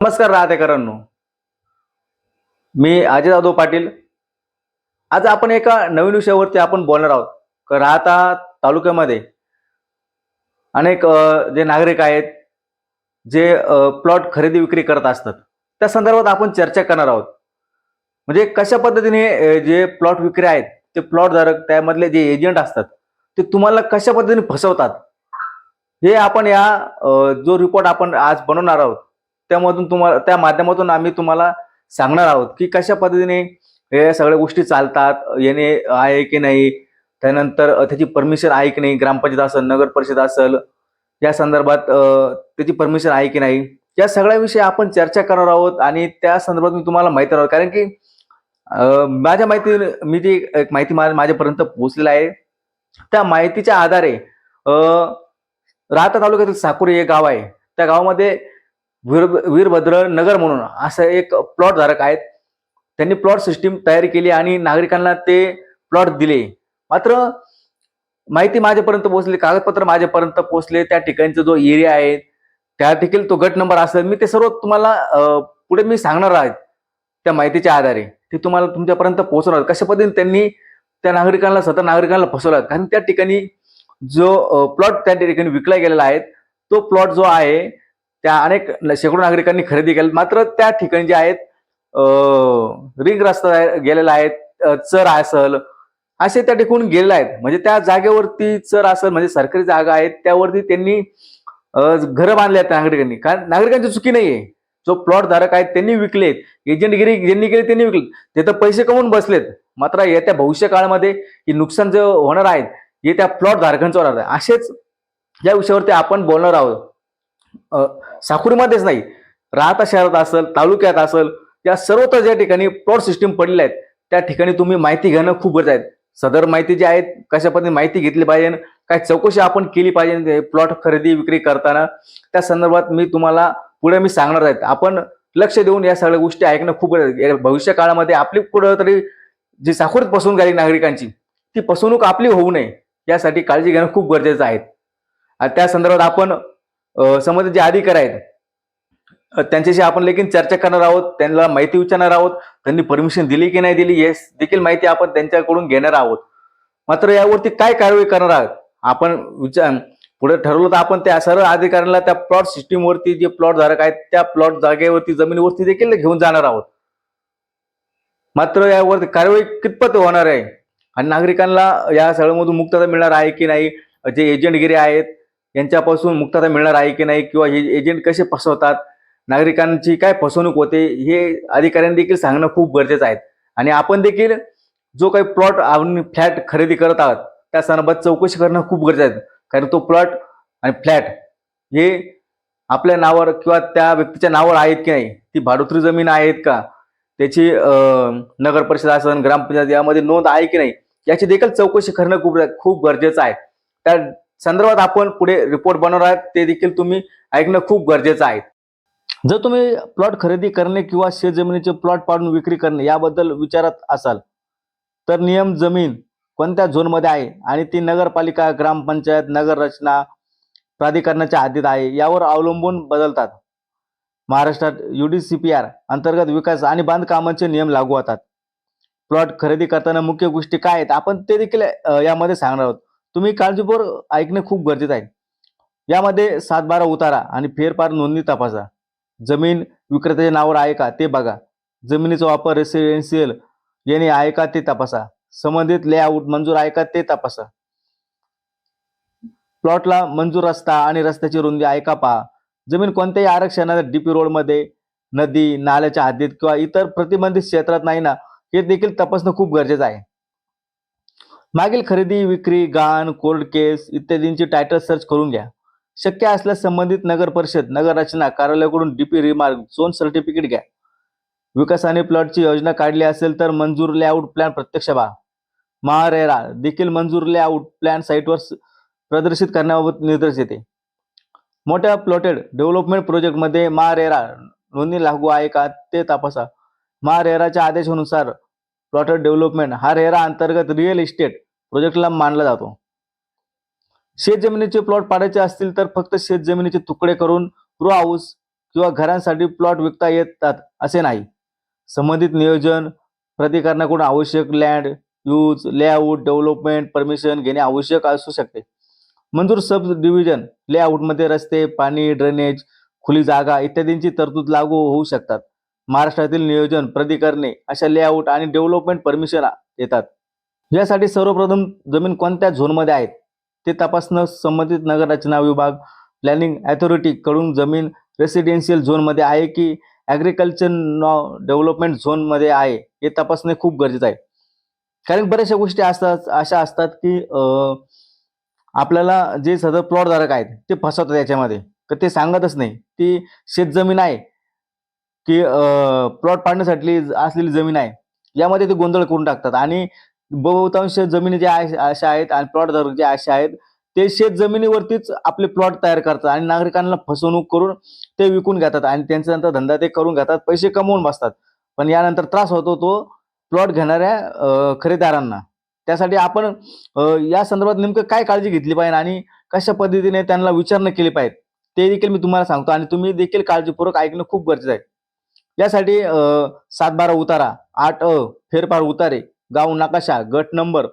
नमस्कार राहतेकरांनो. मी अजय जाधव पाटील. आज आपण एका नवीन विषयावरती आपण बोलणार आहोत. राहता तालुक्यामध्ये अनेक जे नागरिक आहेत, जे प्लॉट खरेदी विक्री करत असतात, त्या संदर्भात आपण चर्चा करणार आहोत. म्हणजे कशा पद्धतीने जे प्लॉट विक्री आहेत, ते प्लॉट धारक त्यामधले जे एजंट असतात, ते तुम्हाला कशा पद्धतीने फसवतात, हे आपण या जो रिपोर्ट आपण आज बनवणार आहोत, त्या माध्यमातून आम्ही तुम्हाला सांगणार आहोत की कशा पद्धतीने हे सगळ्या गोष्टी चालतात, येणे आहे की नाही, त्यानंतर त्याची परमिशन आहे की नाही, ग्रामपंचायत असेल, नगर परिषद असेल, या संदर्भात त्याची परमिशन आहे की नाही, या सगळ्या विषयी आपण चर्चा करणार आहोत. आणि त्या संदर्भात मी तुम्हाला माहिती देणार आहोत. कारण की माझ्या माहिती मी जी एक माहिती माझ्यापर्यंत पोहोचलेला आहे, त्या माहितीच्या आधारे राहता तालुक्यातील साकुरी हे गाव आहे. त्या गावामध्ये वीरभद्र नगर म्हणून असं एक प्लॉट धारक आहेत. त्यांनी प्लॉट सिस्टीम तयारी केली आणि नागरिकांना ते प्लॉट दिले. मात्र माहिती माझ्यापर्यंत पोहोचली, कागदपत्र माझ्यापर्यंत पोहोचले, त्या ठिकाणचा जो एरिया आहे, त्या ठिकाणी तो गट नंबर असेल, मी ते सर्व तुम्हाला पुढे मी सांगणार आहे. त्या माहितीच्या आधारे ते तुम्हाला तुमच्यापर्यंत पोहोचणार. कशा पद्धतीने त्यांनी त्या नागरिकांना, सतत नागरिकांना फसवलं. कारण त्या ठिकाणी जो प्लॉट त्या ठिकाणी विकला गेलेला आहे, तो प्लॉट जो आहे, त्या अनेक शेकडो नागरिकांनी खरेदी केली. मात्र त्या ठिकाणी जे आहेत, रिंग रस्ता गेलेला आहे, चर असेल, असे त्या ठिकाणी गेलेले आहेत. म्हणजे त्या जागेवरती चर असेल, म्हणजे सरकारी जागा आहेत, त्यावरती त्यांनी घरं बांधले आहेत नागरिकांनी. कारण नागरिकांची चुकी नाहीये, जो प्लॉट धारक आहेत त्यांनी विकलेत, एजंटगिरी ज्यांनी केली त्यांनी विकले, ते तर पैसे कमवून बसलेत. मात्र येत्या भविष्य काळामध्ये ही नुकसान जे होणार आहेत, हे त्या प्लॉट धारकांचं होणार आहे. असेच या विषयावरती आपण बोलणार आहोत. साकुरीमध्येच नाही, राहता शहरात असेल, तालुक्यात असेल, या सर्वत्र ज्या ठिकाणी प्लॉट सिस्टीम पडलेल्या आहेत, त्या ठिकाणी तुम्ही माहिती घेणं खूप गरजेचं आहे. सदर माहिती जी आहे, कशा पद्धतीने माहिती घेतली पाहिजे, काय चौकशी आपण केली पाहिजे प्लॉट खरेदी विक्री करताना, त्या संदर्भात मी तुम्हाला पुढे मी सांगणार आहेत. आपण लक्ष देऊन या सगळ्या गोष्टी ऐकणं खूप गरजेचं आहे. भविष्य काळामध्ये आपली कुठं तरी जी साखोरीत फसवणूक झाली नागरिकांची, ती फसवणूक आपली होऊ नये, यासाठी काळजी घेणं खूप गरजेचं आहे. आणि त्या संदर्भात आपण संबंधित जे अधिकारी आहेत, त्यांच्याशी आपण लेखीन चर्चा करणार आहोत, त्यांना माहिती विचारणार आहोत, त्यांनी परमिशन दिली की नाही दिली, हे देखील माहिती आपण त्यांच्याकडून घेणार आहोत. मात्र यावरती काय कारवाई करणार आहोत आपण पुढे ठरवलं तर आपण त्या सर्व अधिकाऱ्यांना त्या प्लॉट सिस्टीम वरती, जे प्लॉट धारक आहेत, त्या प्लॉट जागेवरती, जमिनीवरती देखील घेऊन जाणार आहोत. मात्र यावरती कारवाई कितपत होणार आहे आणि नागरिकांना या सगळ्यामधून मुक्तता मिळणार आहे की नाही, जे एजंटगिरी आहेत यांच्यापासून मुक्तता मिळणार आहे की नाही, किंवा हे एजंट कसे फसवतात, नागरिकांची काय फसवणूक होते, हे अधिकाऱ्यांनी देखील सांगणं खूप गरजेचं आहे. आणि आपण देखील जो काही प्लॉट आणि फ्लॅट खरेदी करत आहात, त्या संदर्भात चौकशी करणं खूप गरजेचं आहे. कारण तो प्लॉट आणि फ्लॅट हे आपल्या नावावर किंवा त्या व्यक्तीच्या नावावर आहेत की नाही, ती भाडोत्री जमीन आहेत का, त्याची नगर परिषद असेल, ग्रामपंचायत यामध्ये नोंद आहे की नाही, याची देखील चौकशी करणं खूप खूप गरजेचं आहे. त्या संदर्भात आपण पुढे रिपोर्ट बनवणार आहात, ते देखील तुम्ही ऐकणं खूप गरजेचं आहे. जर तुम्ही प्लॉट खरेदी करणे किंवा शेतजमिनीचे प्लॉट पाडून विक्री करणे याबद्दल विचारत असाल, तर नियम जमीन कोणत्या झोनमध्ये आहे आणि ती नगरपालिका, ग्रामपंचायत, नगर रचना प्राधिकरणाच्या हद्दीत आहे, यावर अवलंबून बदलतात. महाराष्ट्रात UDCPR अंतर्गत विकास आणि बांधकामांचे नियम लागू होतात. प्लॉट खरेदी करताना मुख्य गोष्टी काय आहेत, आपण ते देखील यामध्ये सांगणार आहोत. तुम्ही काळजीपूर्वक ऐकणे खूप गरजेचं आहे. यामध्ये 7/12 उतारा आणि फेरफार नोंदणी तपासा. जमीन विक्रेत्याच्या नावावर आहे का ते बघा. जमिनीचा वापर रेसिडेन्शियल येणे आहे का ते तपासा. संबंधित लेआउट मंजूर आहे का ते तपासा. प्लॉटला मंजूर रस्ता आणि रस्त्याची रुंदी आहे का पहा. जमीन कोणत्याही आरक्षणात DP रोडमध्ये, नदी नाल्याच्या हद्दीत किंवा इतर प्रतिबंधित क्षेत्रात नाही ना, हे देखील तपासणं खूप गरजेचं आहे. मागील खरेदी विक्री, गहाण, कोर्ट केस इत्यादींची टायटल सर्च करून घ्या. शक्य असल्यास संबंधित नगर परिषद, नगर रचना कार्यालयाकडून DP रिमार्क, झोन सर्टिफिकेट घ्या. विकासाने प्लॉटची योजना काढली असेल तर मंजूर लेआउट प्लॅन प्रत्यक्ष पहा. महारेरा देखील मंजूर लेआउट प्लॅन साईटवर प्रदर्शित करण्याबाबत निर्देश देते. मोठ्या प्लॉटेड डेव्हलपमेंट प्रोजेक्टमध्ये महारेरा नोंदणी लागू आहे का ते तपासा. महारेराच्या आदेशानुसार प्लॉटेड डेव्हलपमेंट हा रेरा अंतर्गत रिअल इस्टेट प्रोजेक्टला मानला जातो. शेतजमिनीचे प्लॉट पाडायचे असतील तर फक्त शेतजमिनीचे तुकडे करून रो हाऊस किंवा घरांसाठी प्लॉट विकता येतात असे नाही. संबंधित नियोजन प्राधिकरणाकडून आवश्यक land use layout development permission घेणे आवश्यक असू शकते. मंजूर सब डिव्हिजन लेआउटमध्ये रस्ते पाणी ड्रेनेज खुली जागा इत्यादींची तरतूद लागू होऊ शकतात. महाराष्ट्रातील नियोजन प्राधिकरणे अशा लेआउट आणि डेव्हलपमेंट परमिशन येतात. यासाठी सर्वप्रथम जमीन कोणत्या झोनमध्ये आहेत ते तपासणं. संबंधित नगररचना विभाग प्लॅनिंग अथॉरिटी कडून जमीन रेसिडेन्शियल झोनमध्ये आहे की ॲग्रिकल्चर डेव्हलपमेंट झोनमध्ये आहे हे तपासणे खूप गरजेचं आहे. कारण बऱ्याचशा गोष्टी अशा असतात की आपल्याला जे सदर प्लॉटधारक आहेत ते फसवतात याच्यामध्ये, तर ते सांगतच नाही ती शेतजमीन आहे की प्लॉट पाडण्यासाठी असलेली जमीन आहे, यामध्ये ते गोंधळ करून टाकतात. आणि बहुतांश जमिनी ज्या अशा आहेत आणि प्लॉट धारक जे असे आहेत ते शेत जमिनीवरतीच आपले प्लॉट तयार करतात आणि नागरिकांना फसवणूक करून ते विकून घेतात आणि त्यांचा नंतर धंदा ते करून घेतात, पैसे कमवून बसतात. पण यानंतर त्रास होतो तो प्लॉट घेणाऱ्या खरेदीदारांना. त्यासाठी आपण या संदर्भात नेमकं काय काळजी घेतली पाहिजे आणि कशा पद्धतीने त्यांना विचारणा केली पाहिजे ते देखील मी तुम्हाला सांगतो आणि तुम्ही देखील काळजीपूर्वक ऐकणं खूप गरजेचं आहे. यासाठी 7-12 उतारा 8 फेरफार उतारे गाव नकाशा गट नंबर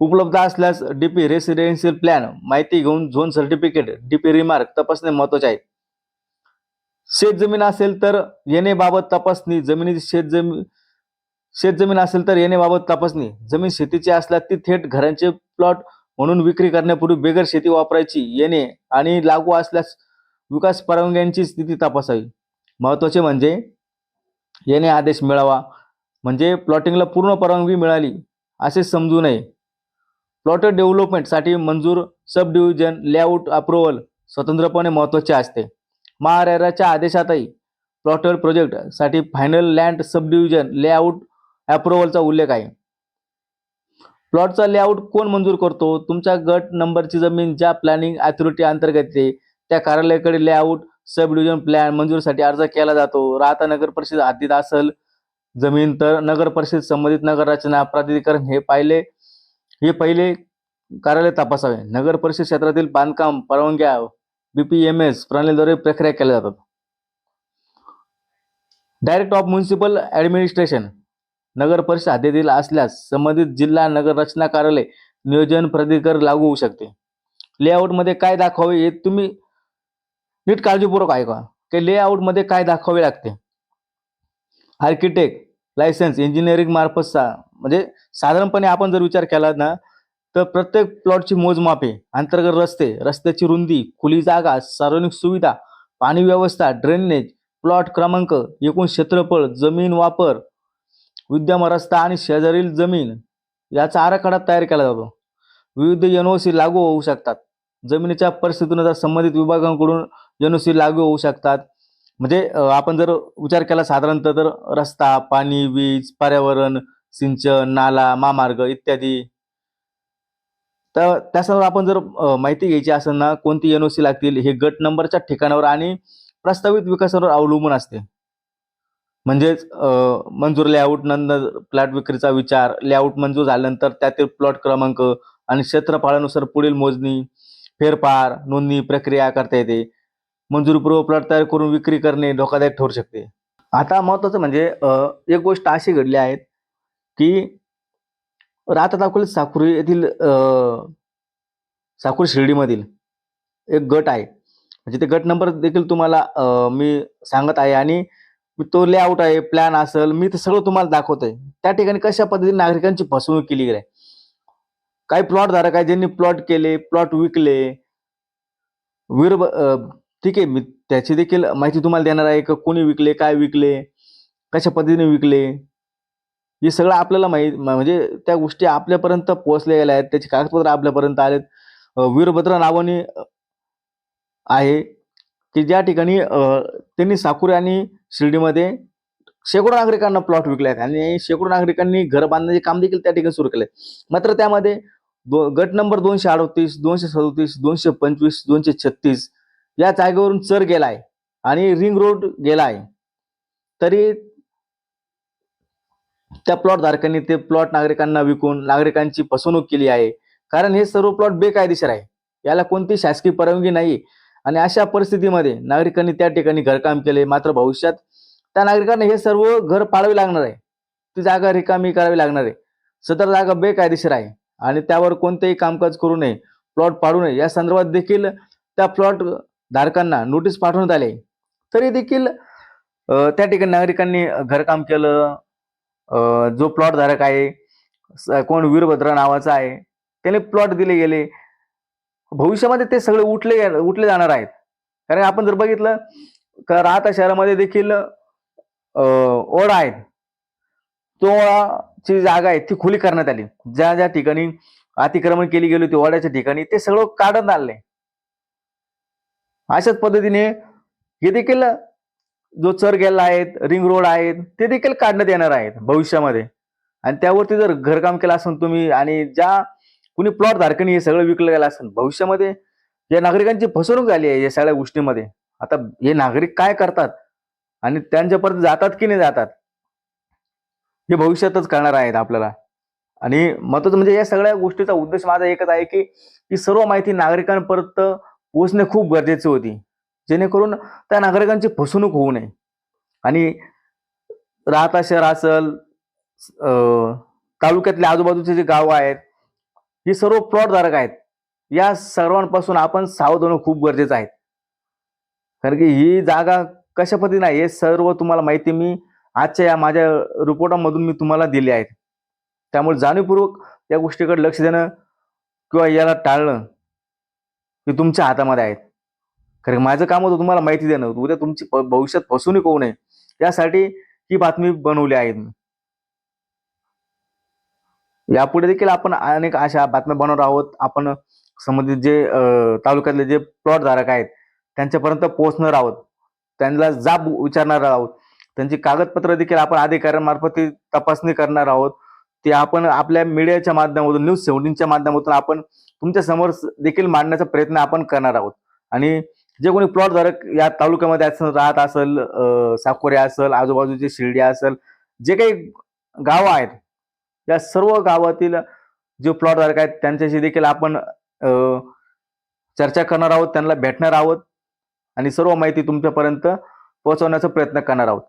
उपलब्ध असल्यास डीपी रेसिडेन्शियल प्लॅन माहिती घेऊन झोन सर्टिफिकेट डीपी रिमार्क तपासणे महत्वाचे आहे. शेतजमीन असेल तर येणेबाबत तपासणी शेतजमीन असेल तर येणेबाबत तपासणी. जमीन शेतीची असल्यास ती थेट घरांचे प्लॉट म्हणून विक्री करण्यापूर्वी बेगर शेती वापरायची येणे आणि लागू असल्यास विकास परवानग्यांची स्थिती तपासावी. महत्वाचे म्हणजे येणे आदेश मिळावा म्हणजे प्लॉटिंगला पूर्ण परवानगी मिळाली असे समजू नये. प्लॉट डेव्हलपमेंटसाठी मंजूर सब डिव्हिजन लेआउट अप्रुव्हल स्वतंत्रपणे महत्त्वाचे असते. महारेराच्या आदेशातही प्लॉटेड प्रोजेक्टसाठी फायनल लँड सब डिव्हिजन लेआउट अप्रुव्हलचा उल्लेख आहे. प्लॉटचा लेआउट कोण मंजूर करतो? तुमच्या गट नंबरची जमीन ज्या प्लॅनिंग अथॉरिटी अंतर्गत येते त्या कार्यालयाकडे लेआउट सब डिव्हिजन प्लॅन मंजुरीसाठी अर्ज केला जातो. राहता नगर परिषद हद्दीत असेल जमीन तर नगर परिषद संबंधित नगर रचना प्राधिकरण हे पहिले कार्यालय तपासावे. नगर परिषद क्षेत्रातील बांधकाम परवानग्या BPMS प्रणालीद्वारे प्रक्रिया केल्या जातात. डायरेक्ट ऑफ म्युनिसिपल ॲडमिनिस्ट्रेशन नगर परिषद हद्दीतील असल्यास संबंधित जिल्हा नगर रचना कार्यालय नियोजन प्राधिकरण लागू होऊ शकते. लेआउटमध्ये काय दाखवावे हे तुम्ही नीट काळजीपूर्वक ऐका की लेआउटमध्ये काय दाखवावे लागते. आर्किटेक्ट लायसन्स इंजिनिअरिंग मार्फत म्हणजे साधारणपणे आपण जर विचार केला ना तर प्रत्येक प्लॉटची मोजमापे अंतर्गत रस्त्याची रुंदी खुली जागा सार्वजनिक सुविधा पाणी व्यवस्था ड्रेनेज प्लॉट क्रमांक एकूण क्षेत्रफळ जमीन वापर विद्यमान रस्ता आणि शेजारील जमीन याचा आराखडा तयार केला जातो. विविध NOC लागू होऊ शकतात. जमिनीच्या परिस्थितीनुसार संबंधित विभागांकडून NOC लागू होऊ शकतात. म्हणजे आपण जर विचार केला साधारणतः तर रस्ता पाणी वीज पर्यावरण सिंचन नाला महामार्ग इत्यादी. तर त्यासह आपण जर माहिती घ्यायची असेल ना कोणती NOC लागतील हे गट नंबरच्या ठिकाणावर आणि प्रस्तावित विकासावर अवलंबून असते. म्हणजेच मंजूर लेआउट नंतर प्लॉट विक्रीचा विचार लेआउट मंजूर झाल्यानंतर त्यातील प्लॉट क्रमांक आणि क्षेत्रफळानुसार पुढील मोजणी फेरफार नोंदणी प्रक्रिया करता येते. मंजुरीपूर्व प्लॉट तयार करून विक्री करणे धोकादायक ठरू शकते. आता महत्त्वाचं म्हणजे एक गोष्ट अशी घडली आहे की राहता तालुक्यातील साकुरी येथील साकुरी शिर्डीमधील एक गट आहे. म्हणजे ते गट नंबर देखील तुम्हाला मी सांगत आहे आणि तो लेआउट आहे प्लॅन असेल मी ते सगळं तुम्हाला दाखवतोय. त्या ठिकाणी कशा पद्धतीने नागरिकांची फसवणूक केली गेली आहे. काही प्लॉट धारक आहे ज्यांनी प्लॉट केले प्लॉट विकले ठीक आहे मी त्याची देखील माहिती तुम्हाला देणार आहे की कोणी विकले काय विकले कशा पद्धतीने विकले हे सगळं आपल्याला म्हणजे त्या गोष्टी आपल्यापर्यंत पोहोचल्या गेल्या आहेत. त्याची कागदपत्र आपल्यापर्यंत आलेत. वीरभद्र नावाने आहे की ज्या ठिकाणी त्यांनी साकुरी आणि शिर्डीमध्ये शेकडो नागरिकांना प्लॉट विकले आहेत आणि शेकडो नागरिकांनी घर बांधण्याचे काम देखील त्या ठिकाणी सुरू केले. मात्र त्यामध्ये गट नंबर 238 237 225 236 या जागेवरून चर गेला आहे आणि रिंग रोड गेला आहे. तरी त्या प्लॉट धारकांनी ते प्लॉट नागरिकांना विकून नागरिकांची फसवणूक केली आहे. कारण हे सर्व प्लॉट बेकायदेशीर आहे. याला कोणती शासकीय परवानगी नाही आणि अशा परिस्थितीमध्ये नागरिकांनी त्या ठिकाणी घरकाम केले, मात्र भविष्यात त्या नागरिकांना हे सर्व घर पाळावे लागणार आहे, ती जागा रिकामी करावी लागणार आहे. सदर जागा बेकायदेशीर आहे आणि त्यावर कोणतेही कामकाज करू नये, प्लॉट पाडू नये या संदर्भात देखील त्या प्लॉट धारकांना नोटीस पाठवण्यात आले. तरी देखील त्या ठिकाणी नागरिकांनी घरकाम केलं. जो प्लॉट धारक आहे, कोण वीरभद्र नावाचा आहे, त्याने प्लॉट दिले गेले. भविष्यामध्ये ते सगळे उठले जाणार आहेत. कारण आपण जर बघितलं का राहता शहरामध्ये देखील ओढा आहे. तो ओढाची जागा आहे ती खुली करण्यात आली. ज्या ज्या ठिकाणी अतिक्रमण केली गेली होती ओढ्याच्या ठिकाणी ते सगळं काढण्यात आलंय. अशाच पद्धतीने हे देखील जो चर गेला आहेत, रिंग रोड आहेत, ते देखील काढण्यात येणार आहेत भविष्यामध्ये. आणि त्यावरती जर घरकाम केलं असेल तुम्ही आणि ज्या कुणी प्लॉट धारकांनी हे सगळं विकलं गेलं असेल, भविष्यामध्ये या नागरिकांची फसवणूक झाली आहे या सगळ्या गोष्टींमध्ये. आता हे नागरिक काय करतात आणि त्यांच्यापर्यंत जातात की नाही जातात, हे भविष्यातच कळणार आहेत आपल्याला. आणि महत्त्वाचं म्हणजे या सगळ्या गोष्टीचा उद्देश माझा एकच आहे की ही सर्व माहिती नागरिकांपर्यंत पोहोचणे खूप गरजेची होती, जेणेकरून त्या नागरिकांची फसवणूक होऊ नये. आणि राहता शहर असेल, तालुक्यातले आजूबाजूचे जे गाव आहेत, ही सर्व प्लॉट धारक आहेत. या सर्वांपासून आपण सावध होणं खूप गरजेचं आहे. कारण की ही जागा कशा पद्धतीने आहे हे सर्व तुम्हाला माहिती मी आजच्या या माझ्या रिपोर्टामधून मी तुम्हाला दिली आहेत. त्यामुळे जाणीवपूर्वक या गोष्टीकडे लक्ष देणं किंवा याला टाळणं हे तुमच्या हातामध्ये आहेत. कारण माझं काम होतं तुम्हाला माहिती देणं. उद्या तुमची भविष्यात फसवणूक होऊ नये यासाठी ही बातमी बनवली आहे मी. यापुढे देखील आपण अनेक अशा बातम्या बनवणार आहोत. आपण संबंधित जे तालुक्यातले जे प्लॉट धारक आहेत त्यांच्यापर्यंत पोहोचणार आहोत. त्यांना जाब विचारणार आहोत. त्यांची कागदपत्र देखील आपण अधिकाऱ्यांमार्फत तपासणी करणार आहोत. ते आपण आपल्या मीडियाच्या माध्यमातून, न्यूज 17च्या माध्यमातून आपण तुमच्या समोर देखील मांडण्याचा प्रयत्न आपण करणार आहोत. आणि जे कोणी प्लॉट धारक या तालुक्यामध्ये राहत असेल, साकोरे असेल, आजूबाजूची शिर्डी असेल, जे काही गावं आहेत, या सर्व गावातील जे प्लॉट धारक आहेत त्यांच्याशी देखील आपण चर्चा करणार आहोत, त्यांना भेटणार आहोत आणि सर्व माहिती तुमच्यापर्यंत पोहोचवण्याचा प्रयत्न करणार आहोत.